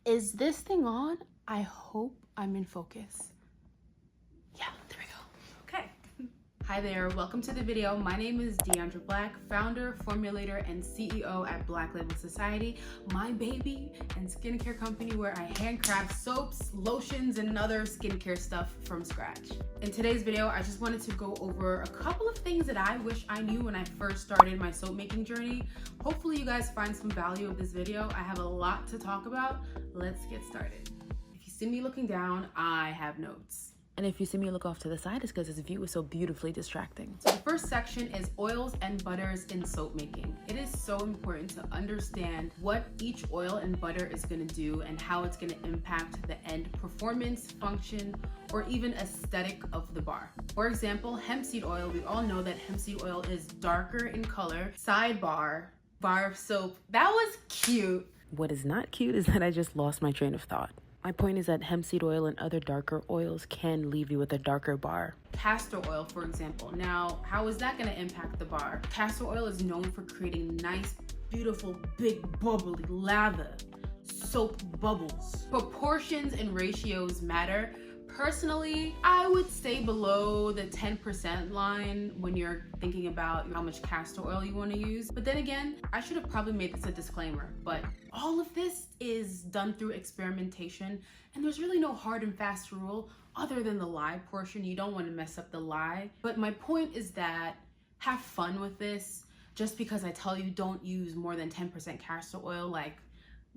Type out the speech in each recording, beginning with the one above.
Is this thing on? I hope I'm in focus. Yeah, there we go. Okay. Hi there, welcome to the video. My name is Deandra Black, founder, formulator, and CEO at Black Label Society, my baby and skincare company where I handcraft soaps, lotions, and other skincare stuff from scratch. In today's video, I just wanted to go over a couple of things that I wish I knew when I first started my soap making journey. Hopefully you guys find some value of this video. I have a lot to talk about. Let's get started. If you see me looking down, I have notes. And if you see me look off to the side, it's because this view is so beautifully distracting. So the first section is oils and butters in soap making. It is so important to understand what each oil and butter is gonna do and how it's gonna impact the end performance, function, or even aesthetic of the bar. For example, hemp seed oil, we all know that hemp seed oil is darker in color. Sidebar, bar of soap, that was cute. What is not cute is that I just lost my train of thought. My point is that hemp seed oil and other darker oils can leave you with a darker bar. Castor oil, for example. Now, how is that going to impact the bar? Castor oil is known for creating nice, beautiful, big, bubbly lather, soap bubbles. Proportions and ratios matter. Personally, I would stay below the 10% line when you're thinking about how much castor oil you want to use. But then again, I should have probably made this a disclaimer, but all of this is done through experimentation, and there's really no hard and fast rule other than the lye portion. You don't want to mess up the lye. But my point is that have fun with this. Just because I tell you don't use more than 10% castor oil, like,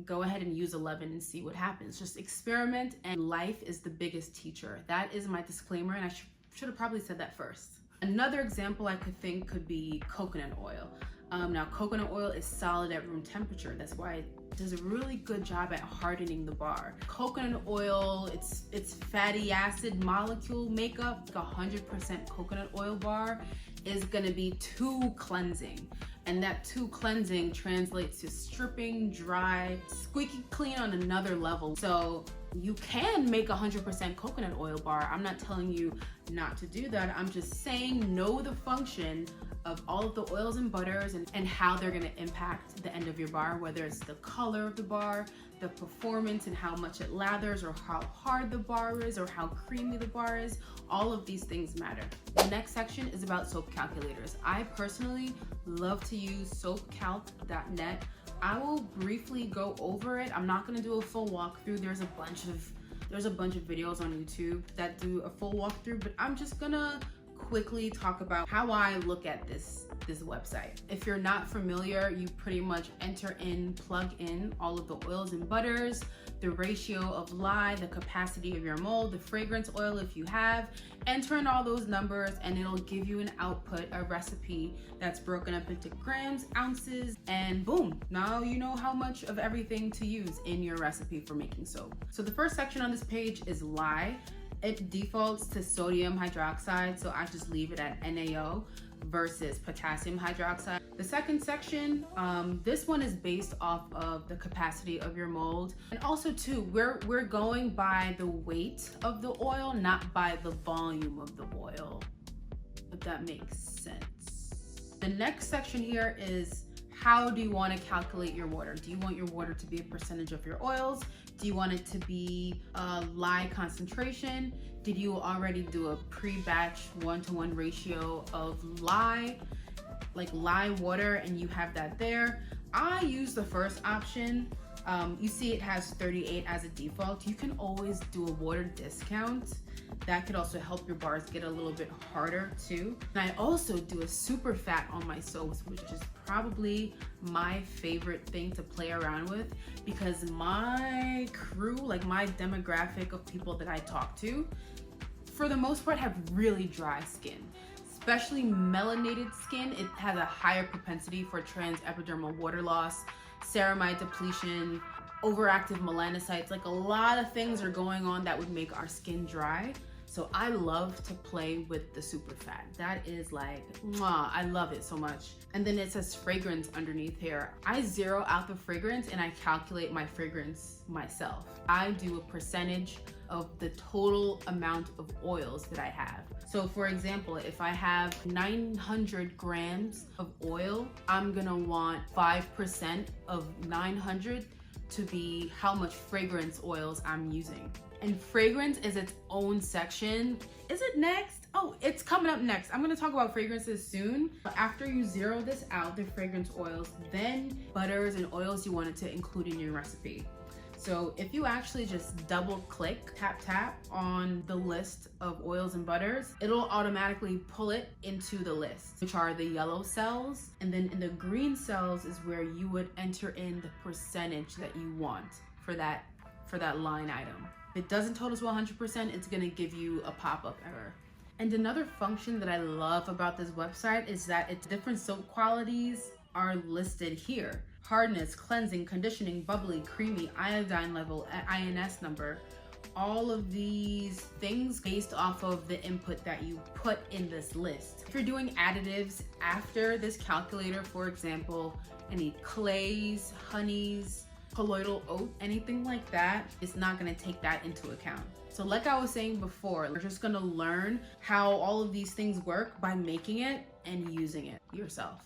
go ahead and use 11 and see what happens. Just experiment, and life is the biggest teacher. That is my disclaimer, and I should have probably said that first. Another example I could think could be coconut oil. Now, coconut oil is solid at room temperature. That's why it does a really good job at hardening the bar. Coconut oil, it's fatty acid molecule makeup. Like 100% coconut oil bar is gonna be too cleansing. And that too cleansing translates to stripping, dry, squeaky clean on another level. So you can make 100% coconut oil bar. I'm not telling you not to do that. I'm just saying know the function of all of the oils and butters and how they're gonna impact the end of your bar, whether it's the color of the bar, the performance and how much it lathers, or how hard the bar is, or how creamy the bar is. All of these things matter. The next section is about soap calculators. I personally love to use soapcalc.net. I will briefly go over it. I'm not gonna do a full walkthrough. There's a bunch of videos on YouTube that do a full walkthrough, but I'm just gonna quickly talk about how I look at this website. If you're not familiar, you pretty much plug in all of the oils and butters, the ratio of lye, the capacity of your mold, the fragrance oil if you have, enter in all those numbers, and it'll give you an output, a recipe that's broken up into grams, ounces, and boom, now you know how much of everything to use in your recipe for making soap. So the first section on this page is lye. It defaults to sodium hydroxide, so I just leave it at NaO versus potassium hydroxide. The second section, this one is based off of the capacity of your mold. And also too, we're going by the weight of the oil, not by the volume of the oil, if that makes sense. The next section here is how do you want to calculate your water? Do you want your water to be a percentage of your oils? Do you want it to be a lye concentration? Did you already do a pre-batch 1-to-1 ratio of lye, like lye water, and you have that there? I use the first option. You see it has 38 as a default. You can always do a water discount. That could also help your bars get a little bit harder too. And I also do a super fat on my soaps, which is probably my favorite thing to play around with, because my crew, like my demographic of people that I talk to, for the most part have really dry skin. Especially melanated skin, it has a higher propensity for transepidermal water loss, ceramide depletion, overactive melanocytes. Like a lot of things are going on that would make our skin dry. So I love to play with the super fat. That is like, mwah, I love it so much. And then it says fragrance underneath here. I zero out the fragrance and I calculate my fragrance myself. I do a percentage of the total amount of oils that I have. So for example, if I have 900 grams of oil, I'm gonna want 5% of 900 to be how much fragrance oils I'm using. And fragrance is its own section. Is it next? Oh, it's coming up next. I'm gonna talk about fragrances soon. After you zero this out, the fragrance oils, then butters and oils you wanted to include in your recipe. So if you actually just double click, tap on the list of oils and butters, it'll automatically pull it into the list, which are the yellow cells. And then in the green cells is where you would enter in the percentage that you want for that line item. If it doesn't total to 100%, it's gonna give you a pop-up error. And another function that I love about this website is that its different soap qualities are listed here. Hardness, cleansing, conditioning, bubbly, creamy, iodine level, INS number. All of these things based off of the input that you put in this list. If you're doing additives after this calculator, for example, any clays, honeys, colloidal oat, anything like that, it's not gonna take that into account. So like I was saying before, we're just gonna learn how all of these things work by making it and using it yourself.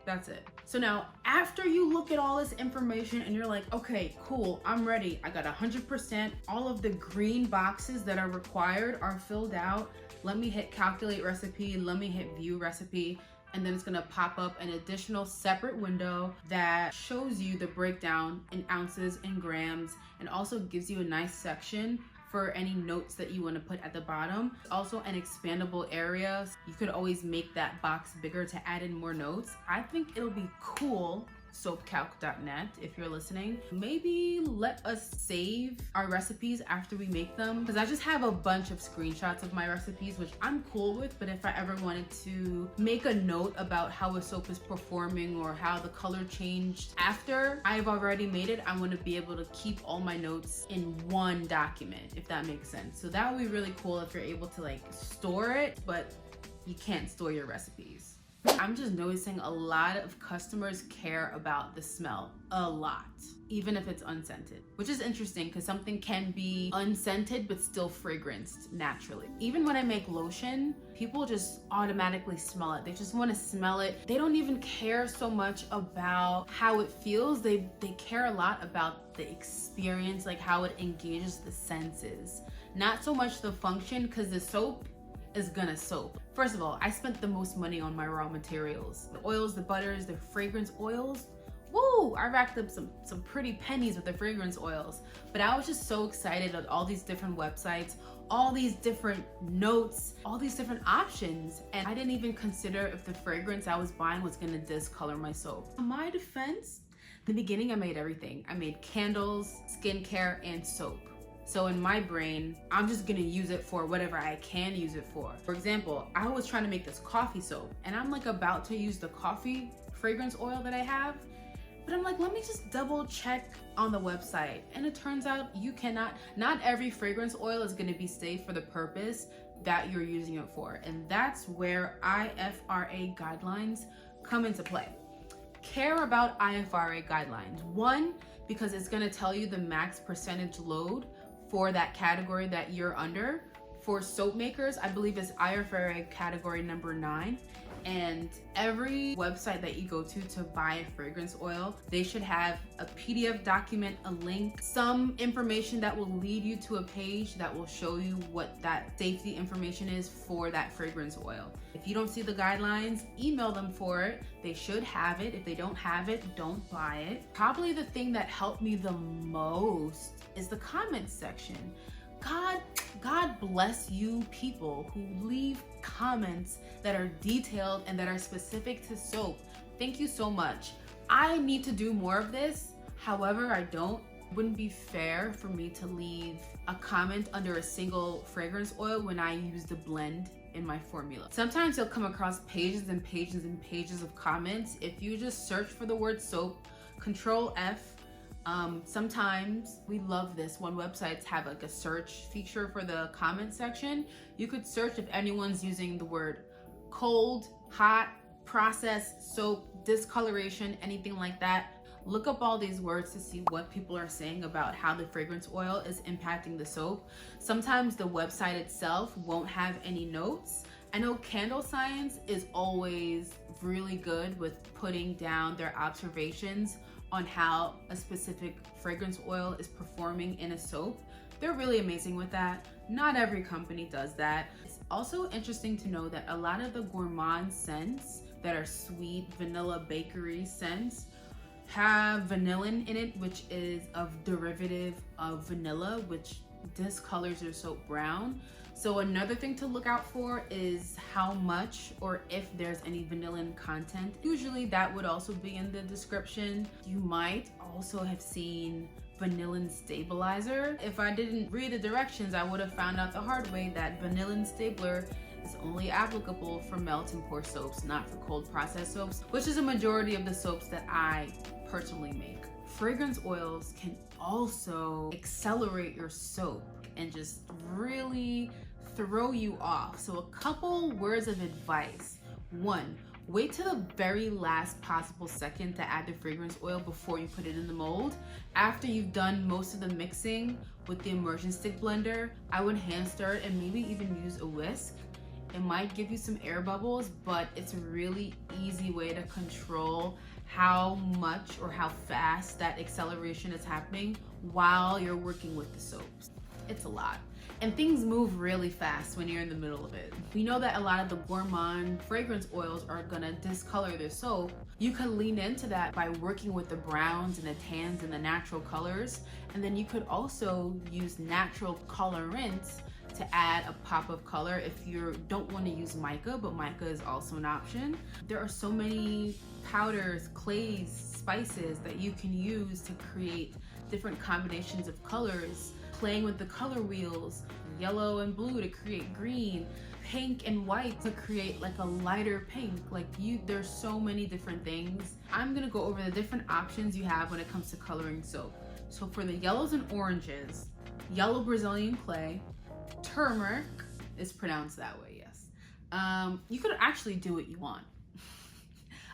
That's it. So now, after you look at all this information and you're like, okay, cool, I'm ready. I got 100%. All of the green boxes that are required are filled out. Let me hit calculate recipe. Let me hit view recipe. And then it's gonna pop up an additional separate window that shows you the breakdown in ounces and grams, and also gives you a nice section for any notes that you want to put at the bottom. Also an expandable area. You could always make that box bigger to add in more notes. I think it'll be cool, soapcalc.net, if you're listening. Maybe let us save our recipes after we make them, because I just have a bunch of screenshots of my recipes, which I'm cool with, but if I ever wanted to make a note about how a soap is performing or how the color changed after I've already made it, I want to be able to keep all my notes in one document, if that makes sense. So that would be really cool if you're able to like store it, but you can't store your recipes. I'm just noticing a lot of customers care about the smell a lot, even if it's unscented, which is interesting because something can be unscented but still fragranced naturally. Even when I make lotion, people just automatically smell it. They just want to smell it. They don't even care so much about how it feels. They care a lot about the experience, like how it engages the senses. Not so much the function, because the soap is gonna soap. First of all, I spent the most money on my raw materials. The oils, the butters, the fragrance oils. Woo! I racked up some pretty pennies with the fragrance oils. But I was just so excited at all these different websites, all these different notes, all these different options. And I didn't even consider if the fragrance I was buying was gonna discolor my soap. In my defense, in the beginning I made everything. I made candles, skincare, and soap. So in my brain, I'm just gonna use it for whatever I can use it for. For example, I was trying to make this coffee soap, and I'm like about to use the coffee fragrance oil that I have, but I'm like, let me just double check on the website. And it turns out you cannot, not every fragrance oil is gonna be safe for the purpose that you're using it for. And that's where IFRA guidelines come into play. Care about IFRA guidelines. One, because it's gonna tell you the max percentage load for that category that you're under. For soap makers, I believe it's IFRA category number 9. And every website that you go to buy a fragrance oil, they should have a PDF document, a link, some information that will lead you to a page that will show you what that safety information is for that fragrance oil. If you don't see the guidelines, email them for it. They should have it. If they don't have it, don't buy it. Probably the thing that helped me the most is the comments section. God bless you people who leave comments that are detailed and that are specific to soap. Thank you so much. I need to do more of this. However, I don't. It wouldn't be fair for me to leave a comment under a single fragrance oil when I use the blend in my formula. Sometimes you'll come across pages and pages and pages of comments. If you just search for the word soap, Control F. Sometimes we love this when websites have like a search feature for the comment section. You could search if anyone's using the word cold, hot, processed, soap, discoloration, anything like that. Look up all these words to see what people are saying about how the fragrance oil is impacting the soap. Sometimes the website itself won't have any notes. I know Candle Science is always really good with putting down their observations on how a specific fragrance oil is performing in a soap. They're really amazing with that. Not every company does that. It's also interesting to know that a lot of the gourmand scents that are sweet vanilla bakery scents have vanillin in it, which is a derivative of vanilla, which discolors your soap brown. So another thing to look out for is how much or if there's any vanillin content. Usually that would also be in the description. You might also have seen vanillin stabilizer. If I didn't read the directions, I would have found out the hard way that vanillin stabilizer is only applicable for melt and pour soaps, not for cold process soaps, which is a majority of the soaps that I personally make. Fragrance oils can also accelerate your soap and just really throw you off. So a couple words of advice. One, wait to the very last possible second to add the fragrance oil before you put it in the mold. After you've done most of the mixing with the immersion stick blender, I would hand stir it and maybe even use a whisk. It might give you some air bubbles, but it's a really easy way to control how much or how fast that acceleration is happening while you're working with the soaps. It's a lot. And things move really fast when you're in the middle of it. We know that a lot of the gourmand fragrance oils are gonna discolor their soap. You can lean into that by working with the browns and the tans and the natural colors. And then you could also use natural colorants to add a pop of color if you don't want to use mica, but mica is also an option. There are so many powders, clays, spices that you can use to create different combinations of colors, playing with the color wheels, yellow and blue to create green, pink and white to create like a lighter pink. There's so many different things. I'm gonna go over the different options you have when it comes to coloring soap. So for the yellows and oranges, yellow Brazilian clay, turmeric is pronounced that way, yes. You could actually do what you want.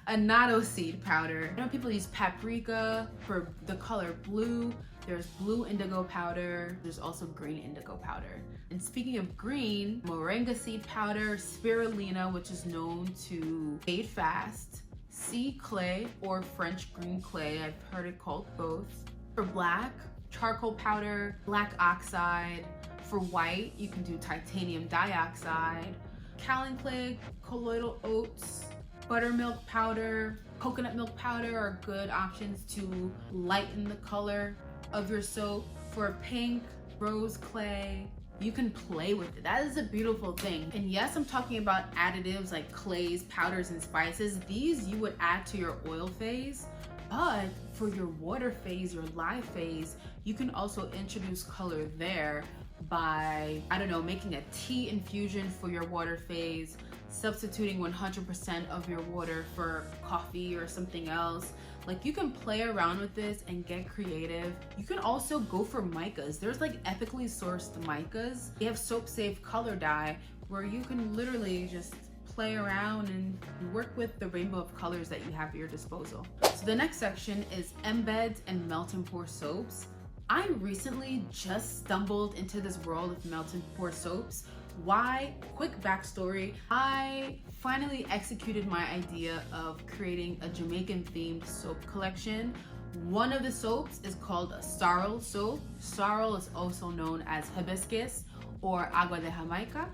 Annatto seed powder. I know people use paprika for the color blue. There's blue indigo powder. There's also green indigo powder. And speaking of green, moringa seed powder, spirulina, which is known to fade fast, sea clay or French green clay, I've heard it called both. For black, charcoal powder, black oxide. For white, you can do titanium dioxide, kaolin clay, colloidal oats, buttermilk powder, coconut milk powder are good options to lighten the color of your soap. For pink, rose clay, you can play with it. That is a beautiful thing. And yes, I'm talking about additives like clays, powders, and spices. These you would add to your oil phase, but for your water phase, your live phase, you can also introduce color there by, I don't know, making a tea infusion for your water phase, substituting 100% of your water for coffee or something else. You can play around with this and get creative. You can also go for micas. There's ethically sourced micas. They have soap safe color dye where you can literally just play around and work with the rainbow of colors that you have at your disposal. So the next section is embeds and melt and pour soaps. I recently just stumbled into this world of melt and pour soaps. Why? Quick backstory. I finally executed my idea of creating a Jamaican themed soap collection. One of the soaps is called a sorrel soap. Sorrel is also known as hibiscus or agua de Jamaica.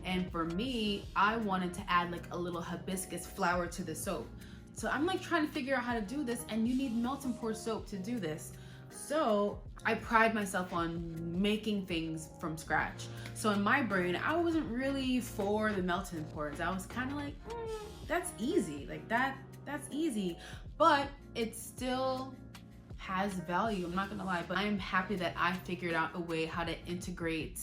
And for me, I wanted to add a little hibiscus flower to the soap. So I'm trying to figure out how to do this, and you need melt and pour soap to do this. So I pride myself on making things from scratch. So in my brain, I wasn't really for the melt and pours. I was kind of that's easy. That's easy. But it still has value, I'm not gonna lie. But I am happy that I figured out a way how to integrate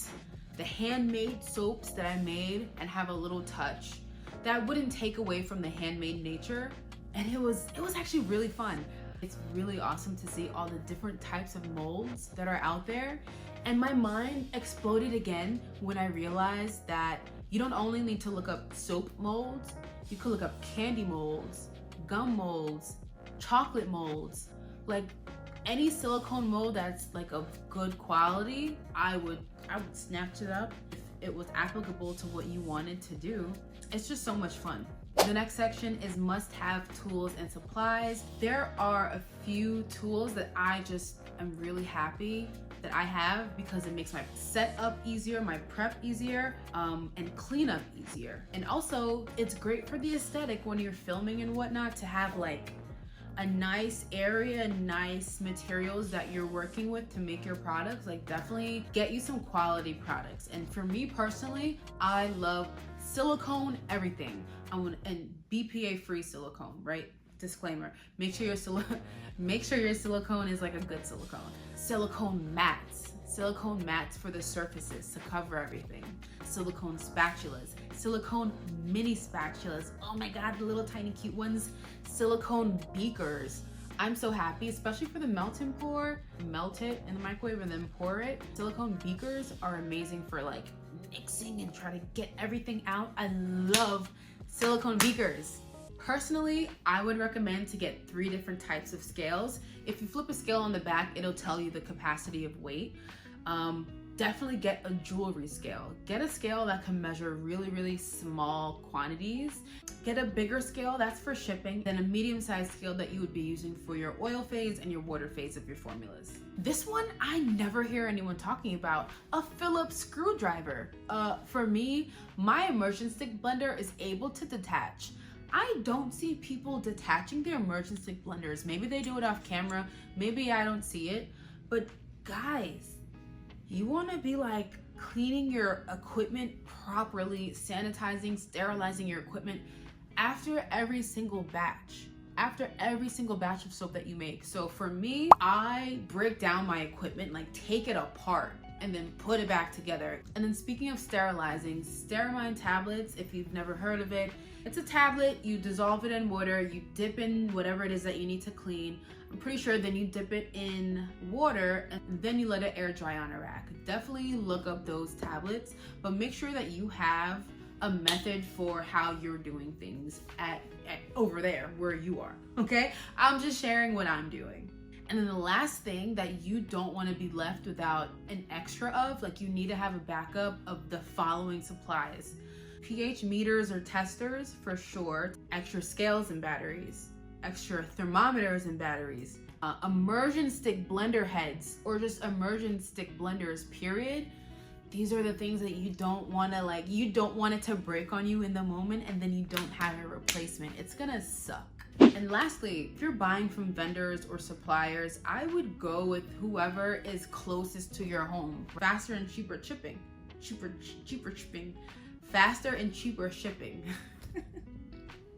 the handmade soaps that I made and have a little touch that wouldn't take away from the handmade nature. And it was actually really fun. It's really awesome to see all the different types of molds that are out there. And my mind exploded again when I realized that you don't only need to look up soap molds, you could look up candy molds, gum molds, chocolate molds. Any silicone mold that's of good quality, I would snatch it up if it was applicable to what you wanted to do. It's just so much fun. The next section is must-have tools and supplies. There are a few tools that I just am really happy that I have, because it makes my setup easier, my prep easier, and cleanup easier. And also it's great for the aesthetic when you're filming and whatnot, to have like a nice area, nice materials that you're working with to make your products. Like, definitely get you some quality products. And for me personally, I love silicone everything. And BPA free silicone, right? Disclaimer, make sure your silicone is like a good silicone. Silicone mats for the surfaces to cover everything. Silicone spatulas, silicone mini spatulas. Oh my God, the little tiny cute ones. Silicone beakers. I'm so happy, especially for the melt and pour. Melt it in the microwave and then pour it. Silicone beakers are amazing for like mixing and try to get everything out. I love silicone beakers. Personally, I would recommend to get 3 different types of scales. If you flip a scale on the back, it'll tell you the capacity of weight. Definitely get a jewelry scale. Get a scale that can measure really, really small quantities. Get a bigger scale, that's for shipping, then a medium-sized scale that you would be using for your oil phase and your water phase of your formulas. This one, I never hear anyone talking about, a Phillips screwdriver. For me, my immersion stick blender is able to detach. I don't see people detaching their immersion stick blenders. Maybe they do it off camera, maybe I don't see it, but guys, you want to be like cleaning your equipment properly, sanitizing, sterilizing your equipment after every single batch of soap that you make. So for me, I break down my equipment, like take it apart and then put it back together. And then speaking of sterilizing, Steramine tablets, if you've never heard of it, it's a tablet, you dissolve it in water, you dip in whatever it is that you need to clean. I'm pretty sure then you dip it in water and then you let it air dry on a rack. Definitely look up those tablets, but make sure that you have a method for how you're doing things at over there where you are, okay? I'm just sharing what I'm doing. And then the last thing that you don't want to be left without an extra of, like you need to have a backup of the following supplies. pH meters or testers for sure, extra scales and batteries, extra thermometers and batteries, immersion stick blender heads, or just immersion stick blenders, period. These are the things that you don't want to you don't want it to break on you in the moment and then you don't have a replacement. It's gonna suck. And lastly, if you're buying from vendors or suppliers, I would go with whoever is closest to your home. Faster and cheaper shipping. Faster and cheaper shipping.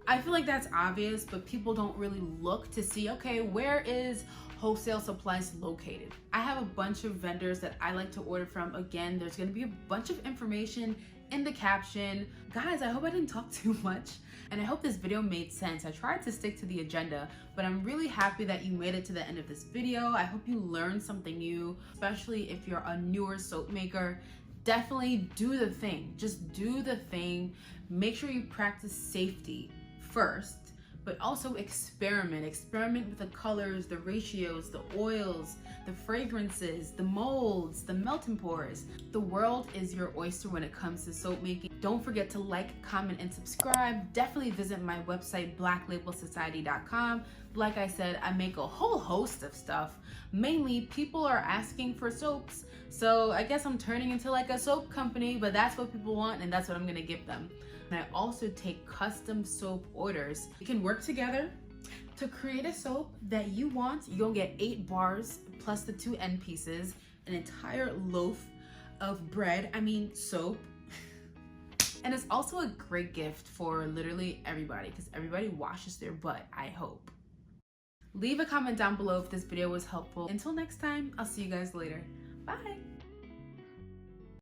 I feel like that's obvious, but people don't really look to see, okay, where is wholesale supplies located? I have a bunch of vendors that I like to order from. Again, there's gonna be a bunch of information in the caption. Guys, I hope I didn't talk too much, and I hope this video made sense. I tried to stick to the agenda, but I'm really happy that you made it to the end of this video. I hope you learned something new, especially if you're a newer soap maker. Definitely do the thing. Just do the thing. Make sure you practice safety first, but also experiment with the colors, the ratios, the oils, the fragrances, the molds, the melt and pours. The world is your oyster when it comes to soap making. Don't forget to like, comment, and subscribe. Definitely visit my website, blacklabelsociety.com. Like I said, I make a whole host of stuff. Mainly, people are asking for soaps, so I guess I'm turning into like a soap company, but that's what people want and that's what I'm gonna give them. And I also take custom soap orders. We can work together to create a soap that you want. You'll get 8 bars plus the 2 end pieces, an entire loaf of bread, soap. And it's also a great gift for literally everybody, because everybody washes their butt, I hope. Leave a comment down below if this video was helpful. Until next time, I'll see you guys later. Bye.